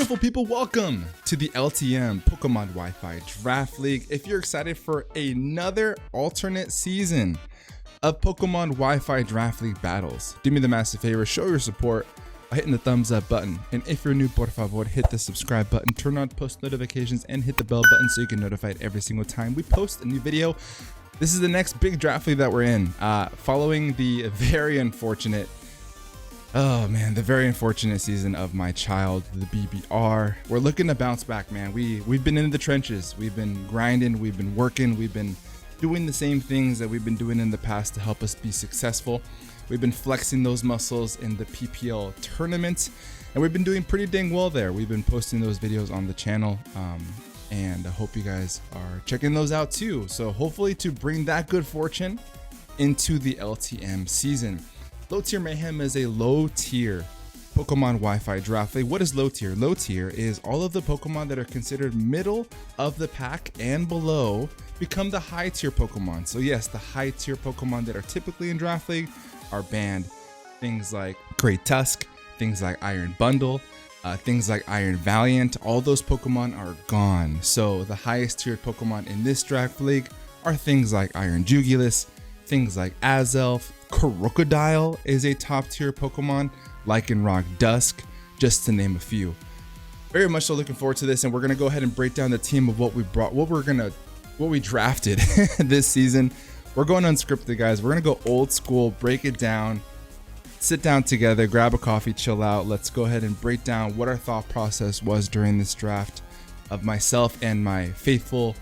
Beautiful people, welcome to the LTM Pokemon Wi-Fi Draft League. If you're excited for another alternate season of Pokemon Wi-Fi Draft League battles, do me the massive favor, show your support by hitting the thumbs up button. And if you're new, por favor, hit the subscribe button, turn on post notifications, and hit the bell button so you get notified every single time we post a new video. This is the next big draft league that we're in, following the very unfortunate season of my child, the BBR. We're looking to bounce back, man. We've been in the trenches. We've been grinding. We've been working. We've been doing the same things that we've been doing in the past to help us be successful. We've been flexing those muscles in the PPL tournament, and we've been doing pretty dang well there. We've been posting those videos on the channel, and I hope you guys are checking those out too. So hopefully to bring that good fortune into the LTM season. Low tier Mayhem is a low tier Pokemon Wi-Fi draft league. What is low tier? Low tier is all of the Pokemon that are considered middle of the pack and below become the high tier Pokemon. So yes, the high tier Pokemon that are typically in draft league are banned. Things like Great Tusk, things like Iron Bundle, things like Iron Valiant, all those Pokemon are gone. So the highest tiered Pokemon in this draft league are things like Iron Jugulus, things like Azelf. Crocodile is a top tier Pokemon, Lycanroc Dusk, just to name a few. Very much so looking forward to this, and we're gonna go ahead and break down the team of what we brought, what we drafted this season. We're going unscripted, guys. We're gonna go old school, break it down, sit down together, grab a coffee, chill out. Let's go ahead and break down what our thought process was during this draft of myself and my faithful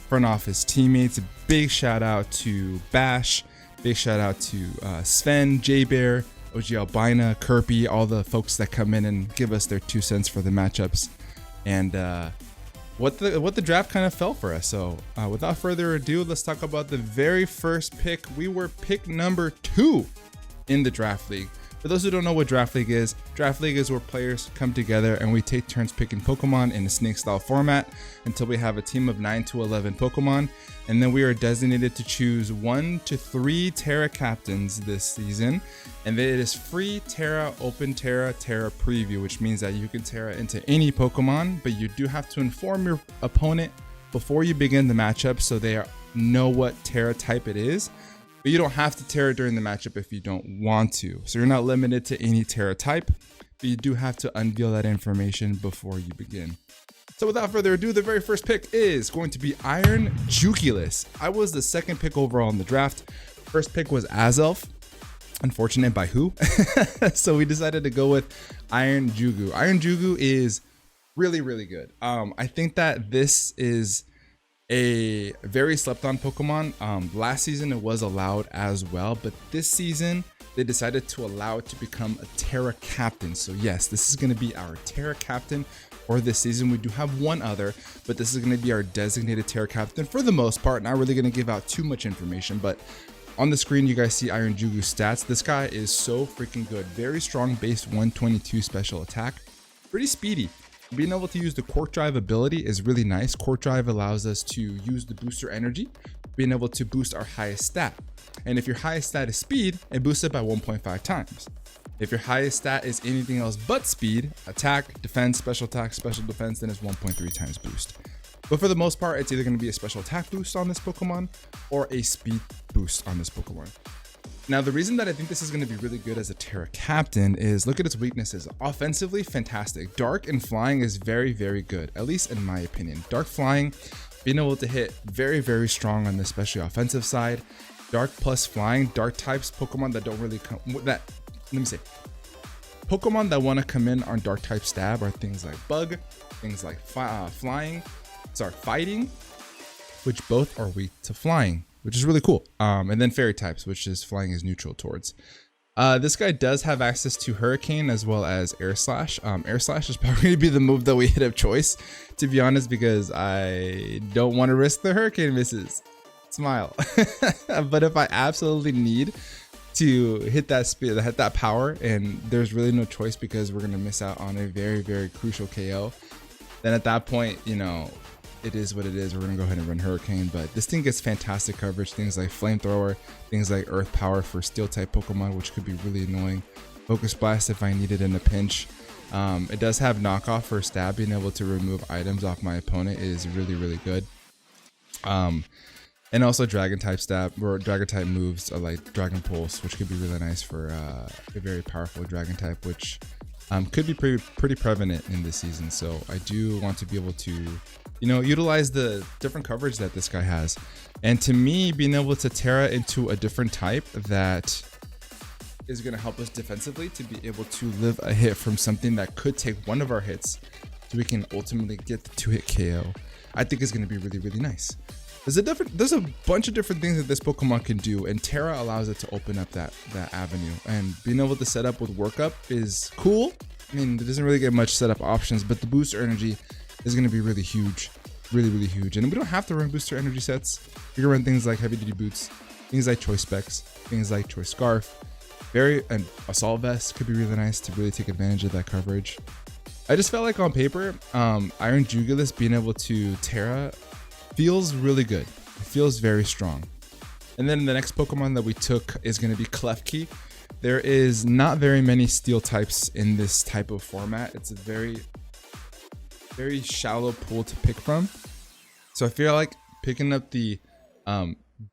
front office teammates. A big shout out to Bash. Big shout out to Sven, J-Bear, OG Albina, Kirby, all the folks that come in and give us their 2 cents for the matchups and what the draft kind of fell for us. So without further ado, let's talk about the very first pick. We were pick number 2 in the draft league. For those who don't know what draft league is where players come together and we take turns picking Pokemon in a snake style format until we have a team of 9 to 11 Pokemon. And then we are designated to choose 1 to 3 Terra captains this season. And then it is free Terra, open Terra preview, which means that you can Terra into any Pokemon, but you do have to inform your opponent before you begin the matchup so they know what Terra type it is. But you don't have to Terra during the matchup if you don't want to. So you're not limited to any Terra type, but you do have to unveil that information before you begin. So without further ado, the very first pick is going to be Iron Jugulus. I was the second pick overall in the draft. First pick was Azelf. Unfortunate by who? So we decided to go with Iron Jugu. Iron Jugu is really, really good. I think that this is a very slept on Pokemon. Last season it was allowed as well, but this season they decided to allow it to become a Terra captain. So yes, this is going to be our Terra captain for this season. We do have one other, but this is going to be our designated Terra captain for the most part. Not really going to give out too much information, but on the screen you guys see Iron Jugu stats. This guy is so freaking good. Very strong base 122 special attack, pretty speedy. Being able to use the Quark Drive ability is really nice. Quark Drive allows us to use the booster energy, being able to boost our highest stat. And if your highest stat is speed, it boosts it by 1.5 times. If your highest stat is anything else but speed, attack, defense, special attack, special defense, then it's 1.3 times boost. But for the most part, it's either going to be a special attack boost on this Pokemon or a speed boost on this Pokemon. Now, the reason that I think this is going to be really good as a Terra captain is look at its weaknesses. Offensively, fantastic. Dark and flying is very, very good, at least in my opinion. Dark flying, being able to hit very, very strong on the especially offensive side. Dark plus flying, dark types, Pokemon that don't really come, Pokemon that want to come in on dark type stab are things like Bug, things like Fighting, which both are weak to flying, which is really cool. And then fairy types, which is flying is neutral towards. This guy does have access to Hurricane as well as Air Slash. Air Slash is probably going to be the move that we hit of choice, to be honest, because I don't want to risk the Hurricane misses. Smile. But if I absolutely need to hit that speed, hit that power, and there's really no choice because we're going to miss out on a very, very crucial KO, then at that point, you know, it is what it is. We're going to go ahead and run Hurricane, but this thing gets fantastic coverage. Things like Flamethrower, things like Earth Power for Steel type Pokemon, which could be really annoying. Focus Blast if I need it in a pinch. It does have knockoff for stab. Being able to remove items off my opponent is really, really good. And also dragon type stab or dragon type moves like Dragon Pulse, which could be really nice for a very powerful dragon type, which could be pretty prevalent in this season. So I do want to be able to, you know, utilize the different coverage that this guy has. And to me, being able to Terra into a different type that is going to help us defensively to be able to live a hit from something that could take one of our hits so we can ultimately get the 2-hit KO, I think is going to be really, really nice. There's a bunch of different things that this Pokemon can do, and Terra allows it to open up that avenue. And being able to set up with workup is cool. I mean, it doesn't really get much setup options, but the booster energy is going to be really huge, really, really huge. And we don't have to run booster energy sets. We can run things like heavy duty boots, things like choice specs, things like choice scarf. And assault vest could be really nice to really take advantage of that coverage. I just felt like on paper, Iron Jugulus being able to Terra feels really good. It feels very strong. And then the next Pokemon that we took is going to be Klefki. There is not very many steel types in this type of format. It's a very, very shallow pool to pick from. So I feel like picking up the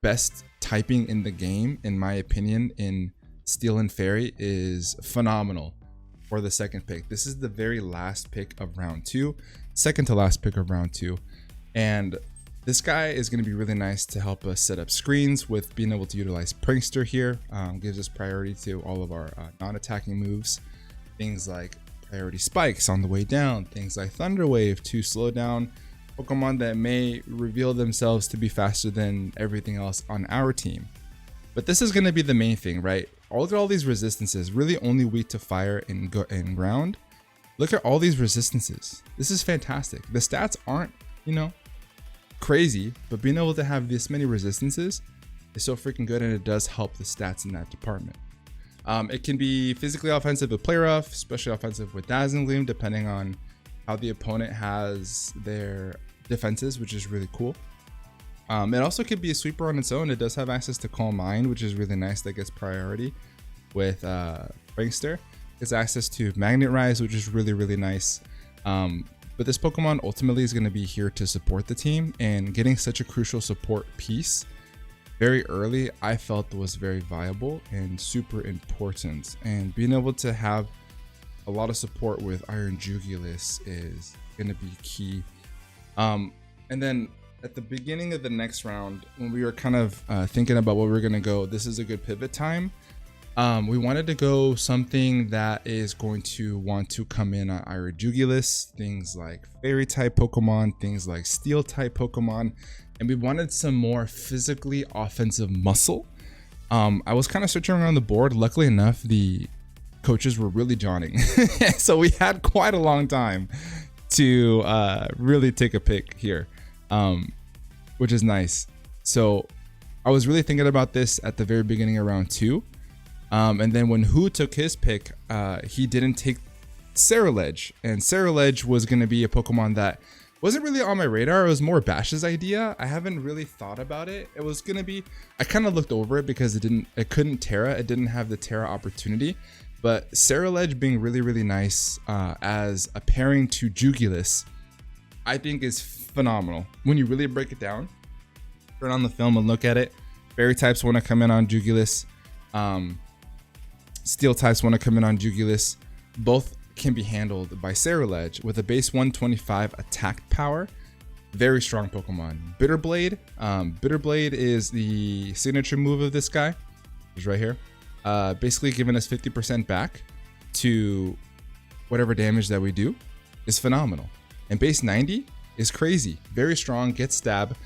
best typing in the game, in my opinion, in Steel and Fairy is phenomenal for the second pick. This is the very last pick of round 2, second to last pick of round 2. And this guy is going to be really nice to help us set up screens with being able to utilize Prankster here. Gives us priority to all of our non-attacking moves. Things like priority spikes on the way down. Things like Thunder Wave to slow down Pokemon that may reveal themselves to be faster than everything else on our team. But this is going to be the main thing, right? Look at all these resistances, really only weak to fire and ground. Look at all these resistances. This is fantastic. The stats aren't, you know, crazy, but being able to have this many resistances is so freaking good, and it does help the stats in that department. It can be physically offensive with Play Rough, especially offensive with Dazzling Gleam, depending on how the opponent has their defenses, which is really cool. It also could be a sweeper on its own. It does have access to Calm Mind, which is really nice. That gets priority with Prankster. It's access to Magnet Rise, which is really, really nice. But this Pokemon ultimately is going to be here to support the team, and getting such a crucial support piece very early, I felt was very viable and super important. And being able to have a lot of support with Iron Jugulus is going to be key. And then at the beginning of the next round, when we were kind of thinking about what we were going to go, this is a good pivot time. We wanted to go something that is going to want to come in on Iron Jugulus, things like Fairy type Pokemon, things like Steel type Pokemon, and we wanted some more physically offensive muscle. I was kind of searching around the board. Luckily enough, the coaches were really jawing, so we had quite a long time to really take a pick here. Which is nice. So I was really thinking about this at the very beginning of round 2. And then when Who took his pick, he didn't take Ceruledge. And Ceruledge was going to be a Pokemon that wasn't really on my radar. It was more Bash's idea. I haven't really thought about it. It was going to be, I kind of looked over it because it couldn't Terra. It didn't have the Terra opportunity. But Ceruledge being really, really nice as a pairing to Jugulus, I think is phenomenal. When you really break it down, turn on the film and look at it, Fairy types want to come in on Jugulus, Steel types want to come in on Jugulus. Both can be handled by Ceruledge with a base 125 attack power. Very strong Pokemon. Bitterblade. Bitterblade is the signature move of this guy. It's right here. Basically giving us 50% back to whatever damage that we do is phenomenal. And base 90 is crazy. Very strong, gets stab.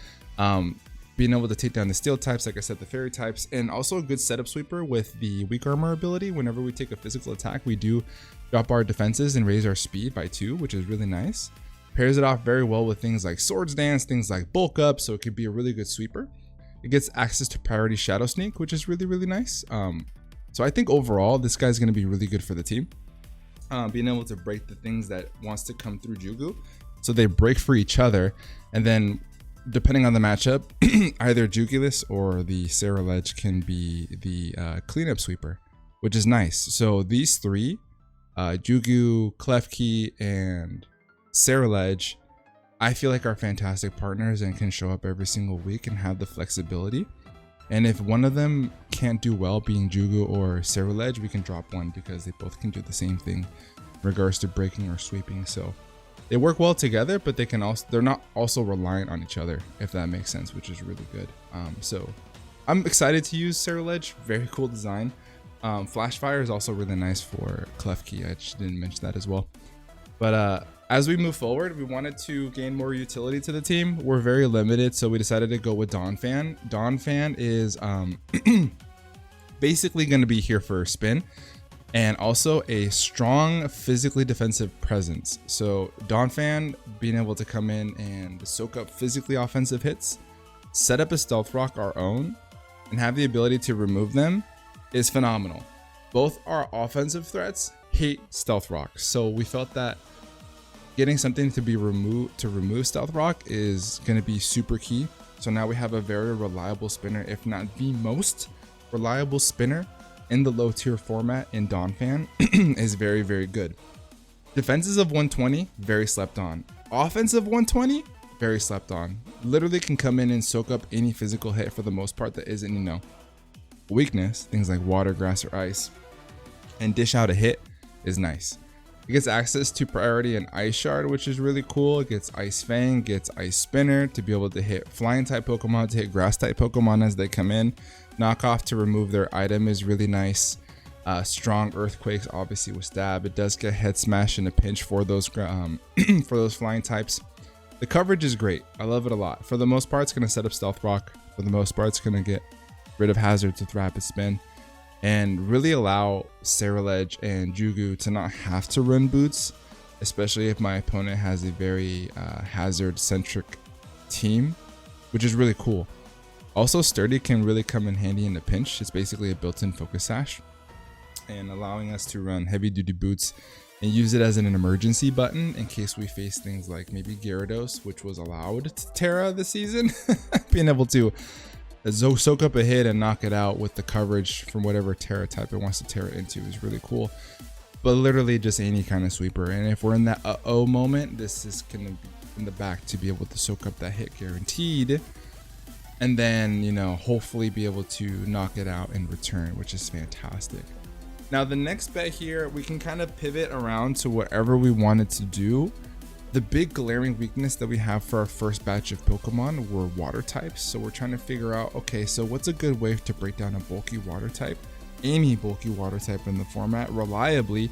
Being able to take down the Steel types, like I said, the Fairy types, and also a good setup sweeper with the weak armor ability. Whenever we take a physical attack, we do drop our defenses and raise our speed by 2, which is really nice. Pairs it off very well with things like Swords Dance, things like Bulk Up, so it could be a really good sweeper. It gets access to priority Shadow Sneak, which is really, really nice. So I think overall, this guy's going to be really good for the team. Being able to break the things that wants to come through Jugu, so they break for each other, and then depending on the matchup, either Jugulus or the Ceruledge can be the cleanup sweeper, which is nice. So these three Jugu, Klefki, and Ceruledge, I feel like are fantastic partners and can show up every single week and have the flexibility. And if one of them can't do well, being Jugu or Ceruledge, we can drop one because they both can do the same thing in regards to breaking or sweeping. So they work well together, but they're not also reliant on each other, if that makes sense, which is really good. So I'm excited to use Ceruledge. Very cool design. Flash Fire is also really nice for Klefki. I just didn't mention that as well. But as we move forward, we wanted to gain more utility to the team. We're very limited, so we decided to go with Donphan. Donphan is basically going to be here for a spin, and also a strong physically defensive presence. So Donphan being able to come in and soak up physically offensive hits, set up a Stealth Rock our own, and have the ability to remove them is phenomenal. Both our offensive threats hate Stealth Rock, so we felt that getting something to remove Stealth Rock is going to be super key. So now we have a very reliable spinner, if not the most reliable spinner in the low tier format in Donphan. Is very, very good. Defenses of 120, very slept on. Offensive 120, very slept on. Literally can come in and soak up any physical hit for the most part that isn't, weakness, things like water, grass, or ice, and dish out a hit is nice. It gets access to priority and ice shard, which is really cool. It gets ice fang, gets ice spinner to be able to hit flying type Pokemon, to hit grass type Pokemon as they come in. Knockoff to remove their item is really nice. Strong earthquakes, obviously with stab. It does get head smash in a pinch for those for those flying types. The coverage is great. I love it a lot. For the most part, it's going to set up Stealth Rock. For the most part, it's going to get rid of hazards with rapid spin, and really allow Ceruledge and Jugu to not have to run boots, especially if my opponent has a very hazard-centric team, which is really cool. Also, Sturdy can really come in handy in a pinch. It's basically a built-in focus sash, and allowing us to run heavy-duty boots and use it as an emergency button in case we face things like maybe Gyarados, which was allowed to Terra this season. Being able to soak up a hit and knock it out with the coverage from whatever Terra type it wants to Terra into is really cool. But literally just any kind of sweeper, and if we're in that uh-oh moment, this is gonna be in the back to be able to soak up that hit guaranteed, and then hopefully be able to knock it out in return, which is fantastic. Now the next bet here, we can kind of pivot around to whatever we wanted to do. The big glaring weakness that we have for our first batch of Pokemon were water types. So we're trying to figure out, okay, so what's a good way to break down a bulky water type, any bulky water type in the format reliably,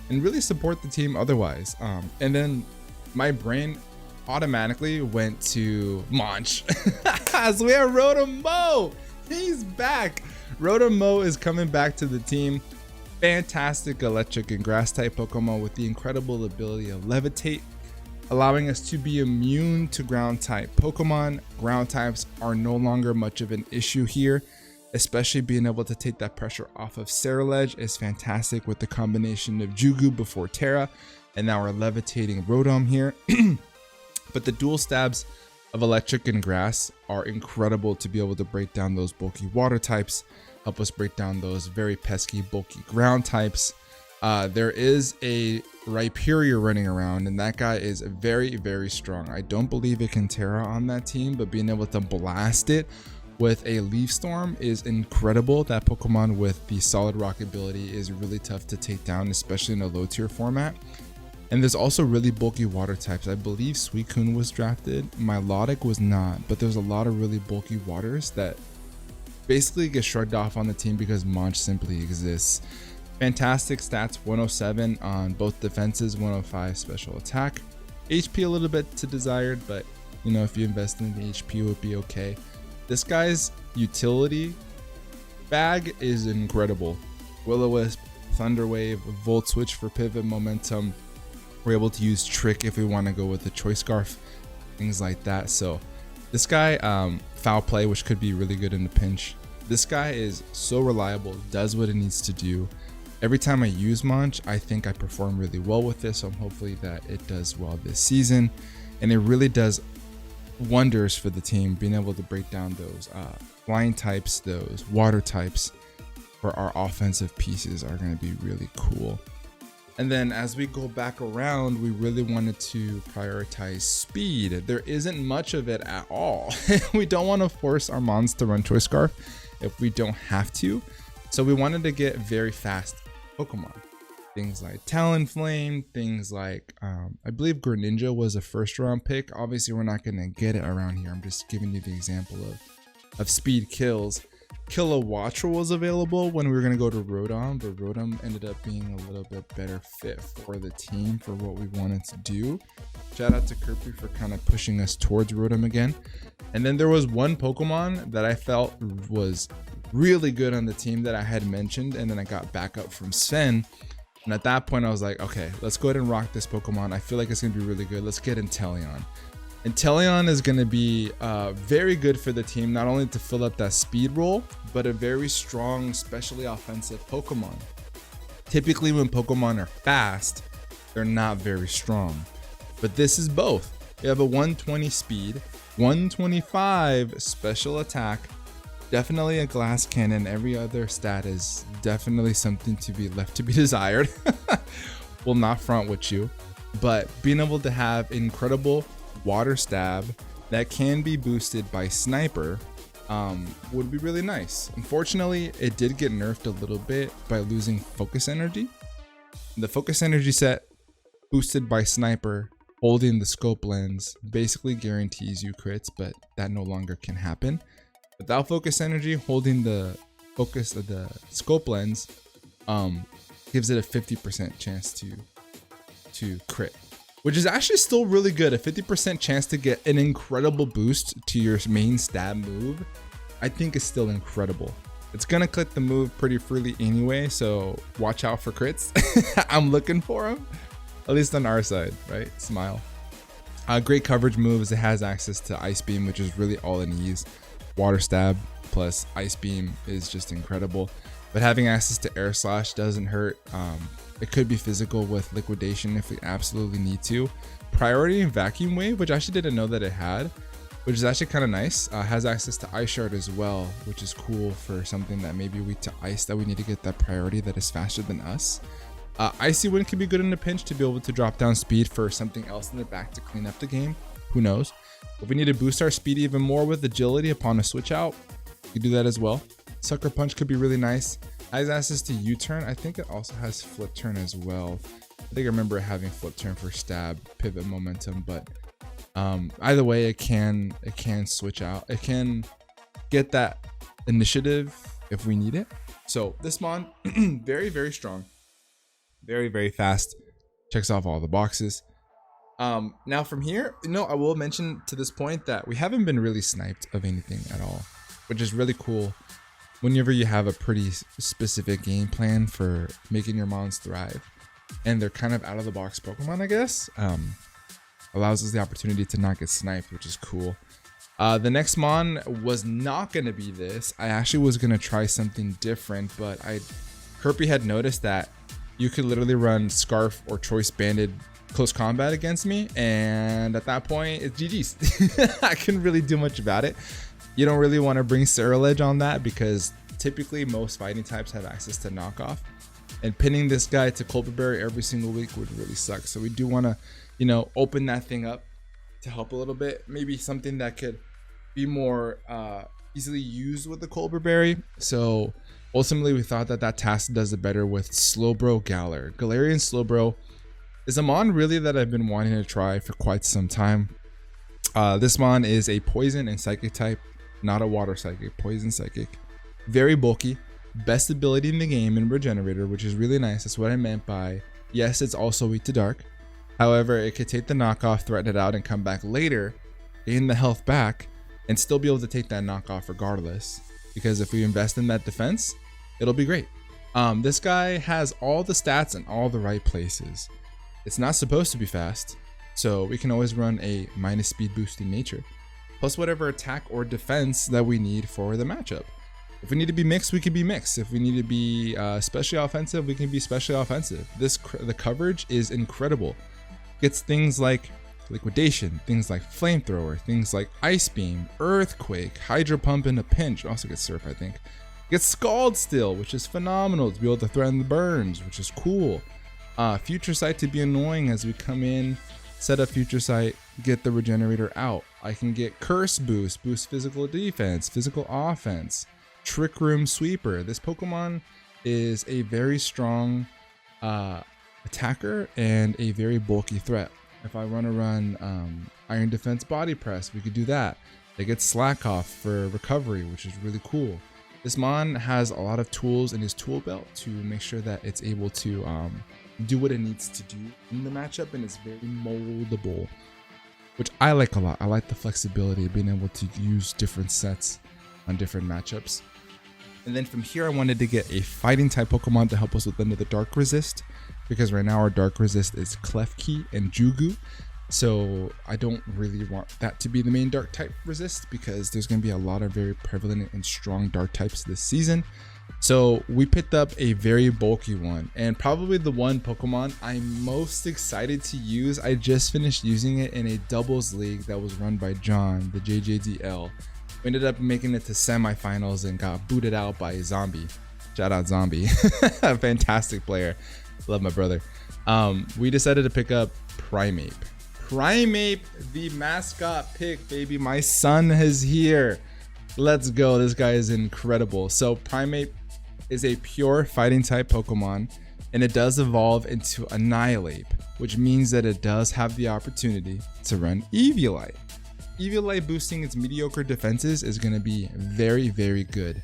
and really support the team otherwise. And then my brain automatically went to Monch. So we have Rotom-Mow. He's back. Rotom-Mow is coming back to the team. Fantastic electric and grass type Pokemon with the incredible ability of levitate, allowing us to be immune to ground type Pokemon. Ground types are no longer much of an issue here, especially being able to take that pressure off of Ceruledge is fantastic with the combination of Jugu before Terra, and now we're levitating Rotom here. But the dual stabs of electric and grass are incredible to be able to break down those bulky water types, help us break down those very pesky bulky ground types. There is a Rhyperior running around, and that guy is very, very strong. I don't believe it can Terra on that team, but being able to blast it with a Leaf Storm is incredible. That Pokemon with the Solid Rock ability is really tough to take down, especially in a low tier format. And there's also really bulky water types. I believe Suicune was drafted. Milotic was not, but there's a lot of really bulky waters that basically get shrugged off on the team because Monch simply exists. Fantastic stats, 107 on both defenses, 105 special attack. HP a little bit to desired, but if you invest in the HP, it would be okay. This guy's utility bag is incredible. Will-O-Wisp, Thunder Wave, Volt Switch for pivot momentum. We're able to use Trick if we want to go with the Choice Scarf, things like that. So this guy, Foul Play, which could be really good in the pinch. This guy is so reliable, does what it needs to do. Every time I use Monch, I think I perform really well with this, so hopefully that it does well this season. And it really does wonders for the team, being able to break down those flying types, those water types for our offensive pieces are going to be really cool. And then as we go back around, we really wanted to prioritize speed. There isn't much of it at all. We don't want to force our mons to run Choice Scarf if we don't have to. So we wanted to get very fast Pokemon. Things like Talonflame, things like, I believe Greninja was a first round pick. Obviously we're not gonna get it around here. I'm just giving you the example of speed kills. Kilowattrel was available when we were gonna go to Rotom, but Rotom ended up being a little bit better fit for the team for what we wanted to do. Shout out to Kirby for kind of pushing us towards Rotom again. And then there was one Pokemon that I felt was really good on the team that I had mentioned, and then I got backup from Sven. And at that point I was like, okay, let's go ahead and rock this Pokemon. I feel like it's gonna be really good. Let's get Inteleon. Inteleon is going to be very good for the team, not only to fill up that speed role, but a very strong, specially offensive Pokemon. Typically when Pokemon are fast, they're not very strong, but this is both. You have a 120 speed, 125 special attack, definitely a glass cannon. Every other stat is definitely something to be left to be desired. Will not front with you, but being able to have incredible water stab that can be boosted by sniper would be really nice. Unfortunately, it did get nerfed a little bit by losing focus energy. The focus energy set boosted by sniper holding the scope lens basically guarantees you crits, but that no longer can happen. Without focus energy, holding the focus of the scope lens gives it a 50% chance to crit, which is actually still really good. A 50% chance to get an incredible boost to your main stab move, I think is still incredible. It's gonna click the move pretty freely anyway, so watch out for crits. I'm looking for them, at least on our side, right? Smile. Great coverage moves. It has access to Ice Beam, which is really all it needs. Water Stab plus Ice Beam is just incredible. But having access to Air Slash doesn't hurt. It could be physical with Liquidation if we absolutely need to. Priority and Vacuum Wave, which I actually didn't know that it had, which is actually kind of nice. Has access to Ice Shard as well, which is cool for something that may be weak to ice that we need to get that priority that is faster than us. Icy Wind can be good in a pinch to be able to drop down speed for something else in the back to clean up the game. Who knows? If we need to boost our speed even more with agility upon a switch out, we can do that as well. Sucker Punch could be really nice. Has access to U-turn. I think it also has Flip Turn as well. I think I remember having Flip Turn for stab, pivot, momentum, but either way, it can switch out. It can get that initiative if we need it. So this mon, very, very strong. Very, very fast. Checks off all the boxes. Now from here, I will mention to this point that we haven't been really sniped of anything at all, which is really cool. Whenever you have a pretty specific game plan for making your mons thrive, and they're kind of out of the box Pokemon, I guess, allows us the opportunity to not get sniped, which is cool. The next mon was not going to be this. I actually was going to try something different, but Kirby had noticed that you could literally run Scarf or Choice Banded close combat against me, and at that point it's GG's. I couldn't really do much about it. You don't really want to bring Ceruledge on that because typically most fighting types have access to knockoff, and pinning this guy to Colbberry every single week would really suck. So we do want to open that thing up to help a little bit, maybe something that could be more easily used with the Colbberry. So ultimately we thought that task does it better with Slowbro Galar. Galarian Slowbro is a mon really that I've been wanting to try for quite some time. This mon is a poison and psychic type, not a water psychic, poison psychic. Very bulky, best ability in the game in Regenerator, which is really nice. That's what I meant by, yes, it's also weak to dark. However, it could take the knockoff, threaten it out, and come back later, gain the health back, and still be able to take that knockoff regardless. Because if we invest in that defense, it'll be great. This guy has all the stats in all the right places. It's not supposed to be fast, so we can always run a minus speed boosting nature, plus whatever attack or defense that we need for the matchup. If we need to be mixed, we can be mixed. If we need to be specially offensive, we can be specially offensive. The coverage is incredible. Gets things like Liquidation, things like Flamethrower, things like Ice Beam, Earthquake, Hydro Pump in a pinch. Also gets Surf, I think. Gets Scald Still, which is phenomenal to be able to threaten the burns, which is cool. Future Sight to be annoying as we come in, set up Future Sight, get the regenerator out. I can get Curse Boost, boost physical defense, physical offense, Trick Room Sweeper. This Pokemon is a very strong attacker and a very bulky threat. If I want to run Iron Defense Body Press, we could do that. They get Slack Off for recovery, which is really cool. This Mon has a lot of tools in his tool belt to make sure that it's able to do what it needs to do in the matchup, and it's very moldable, which I like a lot. I like the flexibility of being able to use different sets on different matchups. And then from here, I wanted to get a fighting type Pokemon to help us with another Dark Resist, because right now our Dark Resist is Klefki and Jugu. So I don't really want that to be the main Dark type resist, because there's going to be a lot of very prevalent and strong Dark types this season. So we picked up a very bulky one, and probably the one Pokemon I'm most excited to use. I just finished using it in a doubles league that was run by John, the JJDL. We ended up making it to semifinals and got booted out by Zombie. Shout out Zombie. A fantastic player. Love my brother. We decided to pick up Primeape. Primeape, the mascot pick, baby. My son is here. Let's go. This guy is incredible. So Primeape is a pure fighting type Pokemon, and it does evolve into Annihilate, which means that it does have the opportunity to run Eviolite. Eviolite boosting its mediocre defenses is going to be very, very good.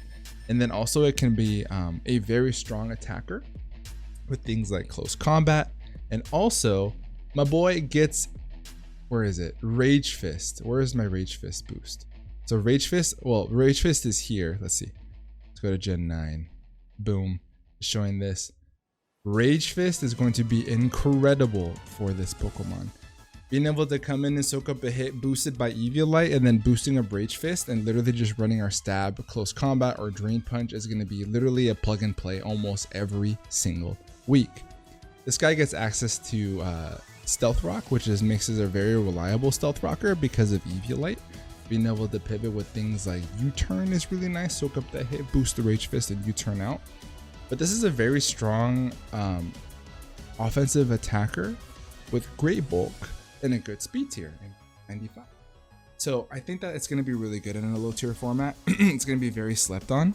And then also it can be a very strong attacker with things like close combat. And also my boy gets, where is it? Rage Fist. Where is my Rage Fist boost? So Rage Fist, well, Rage Fist is here. Let's see. Let's go to Gen 9. Boom. Showing this. Rage Fist is going to be incredible for this Pokemon. Being able to come in and soak up a hit boosted by Eviolite and then boosting a Rage Fist and literally just running our stab, close combat, or drain punch is going to be literally a plug and play almost every single week. This guy gets access to Stealth Rock, which makes it a very reliable Stealth Rocker because of Eviolite. Being able to pivot with things like U-turn is really nice. Soak up that hit, boost the Rage Fist, and U-turn out. But this is a very strong offensive attacker with great bulk and a good speed tier, 95. So I think that it's going to be really good in a low tier format. It's going to be very slept on,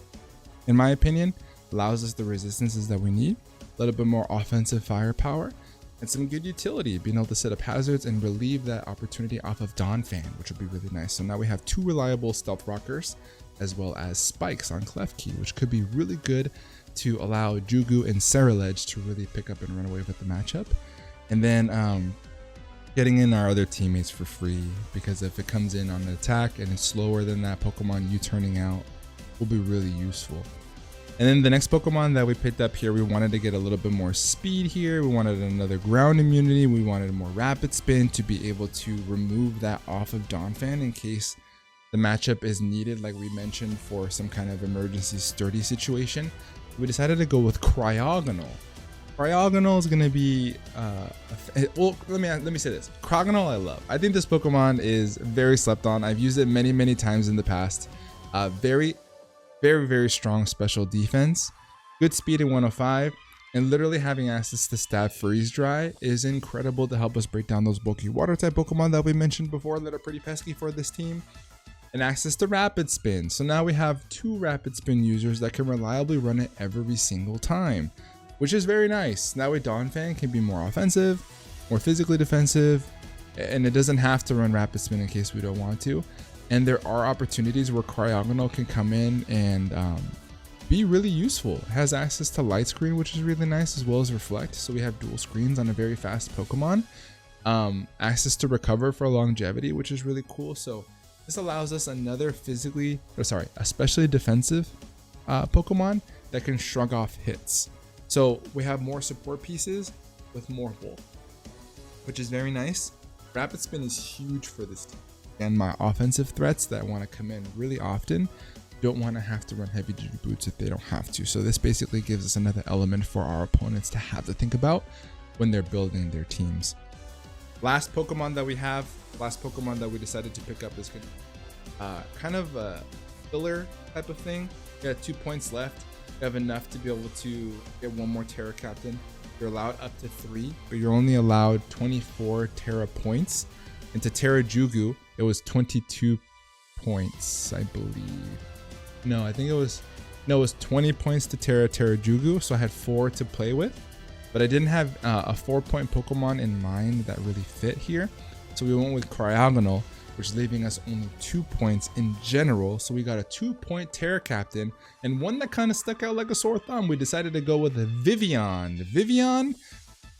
in my opinion. Allows us the resistances that we need, a little bit more offensive firepower, and some good utility, being able to set up hazards and relieve that opportunity off of Donphan, which would be really nice. So now we have two reliable Stealth Rockers, as well as spikes on Klefki, which could be really good to allow Jugu and Ceruledge to really pick up and run away with the matchup. And then getting in our other teammates for free, because if it comes in on an attack and it's slower than that Pokemon, you turning out will be really useful. And then the next Pokemon that we picked up here, we wanted to get a little bit more speed here. We wanted another ground immunity. We wanted more rapid spin to be able to remove that off of Donphan in case the matchup is needed, like we mentioned, for some kind of emergency sturdy situation. We decided to go with Cryogonal. Cryogonal is going to be, well, let me say this. Cryogonal I love. I think this Pokemon is very slept on. I've used it many, many times in the past. Very, very strong special defense, good speed in 105, and literally having access to Stab Freeze Dry is incredible to help us break down those bulky water type Pokemon that we mentioned before that are pretty pesky for this team. And access to Rapid Spin. So now we have two Rapid Spin users that can reliably run it every single time, which is very nice. That way Donphan can be more offensive, more physically defensive, and it doesn't have to run Rapid Spin in case we don't want to. And there are opportunities where Cryogonal can come in and be really useful. It has access to Light Screen, which is really nice, as well as Reflect. So we have dual screens on a very fast Pokemon. Access to Recover for longevity, which is really cool. So this allows us another especially defensive Pokemon that can shrug off hits. So we have more support pieces with more bulk, which is very nice. Rapid Spin is huge for this team. And my offensive threats that want to come in really often don't want to have to run heavy duty boots if they don't have to. So this basically gives us another element for our opponents to have to think about when they're building their teams. Last Pokemon that we decided to pick up is kind of a filler type of thing. We got 2 points left. We have enough to be able to get one more Terra Captain. You're allowed up to 3, but you're only allowed 24 Terra points. And to Terra Jugu, it was 22 points, I believe. No, I think it was 20 points to Terra Jugu, so I had 4 to play with. But I didn't have a 4-point Pokemon in mind that really fit here. So we went with Cryogonal, which is leaving us only 2 points in general. So we got a 2-point Terra Captain, and one that kind of stuck out like a sore thumb. We decided to go with Vivian. Vivian,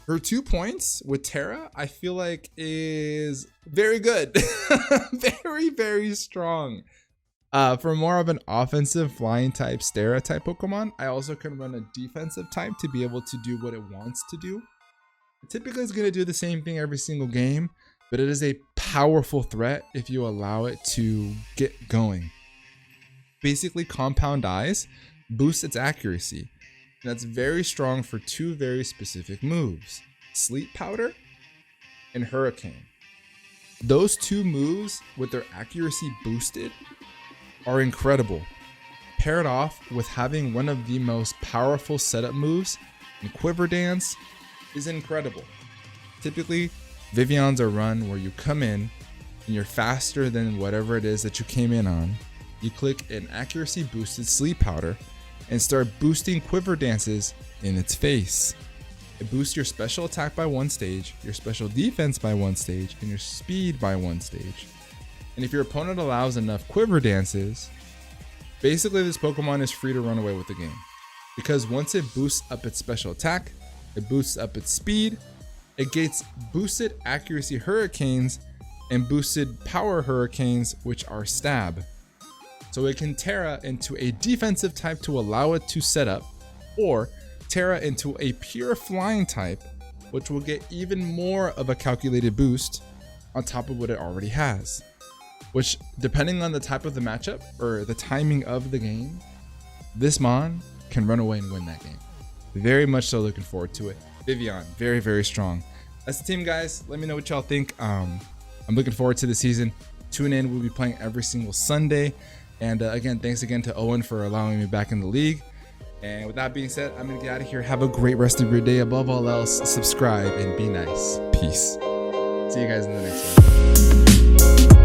her 2 points with Terra, I feel like is very good. Very, very strong. For more of an offensive flying type, Stera type Pokemon, I also can run a defensive type to be able to do what it wants to do. It typically is going to do the same thing every single game, but it is a powerful threat if you allow it to get going. Basically, Compound Eyes boosts its accuracy. And that's very strong for 2 very specific moves, Sleep Powder and Hurricane. Those 2 moves with their accuracy boosted are incredible. Paired off with having one of the most powerful setup moves, and Quiver Dance is incredible. Typically, Vivian's a run where you come in and you're faster than whatever it is that you came in on. You click an accuracy boosted Sleep Powder and start boosting Quiver Dances in its face. It boosts your special attack by 1 stage, your special defense by 1 stage, and your speed by 1 stage. And if your opponent allows enough Quiver Dances, basically this Pokemon is free to run away with the game. Because once it boosts up its special attack, it boosts up its speed, it gets boosted accuracy Hurricanes and boosted power Hurricanes, which are stab. So it can Terra into a defensive type to allow it to set up, or Terra into a pure flying type, which will get even more of a calculated boost on top of what it already has. Which, depending on the type of the matchup or the timing of the game, this Mon can run away and win that game. Very much so looking forward to it. Vivian, very, very strong. That's the team, guys. Let me know what y'all think. I'm looking forward to the season. Tune in. We'll be playing every single Sunday. And again, thanks again to Owen for allowing me back in the league. And with that being said, I'm going to get out of here. Have a great rest of your day. Above all else, subscribe and be nice. Peace. See you guys in the next one.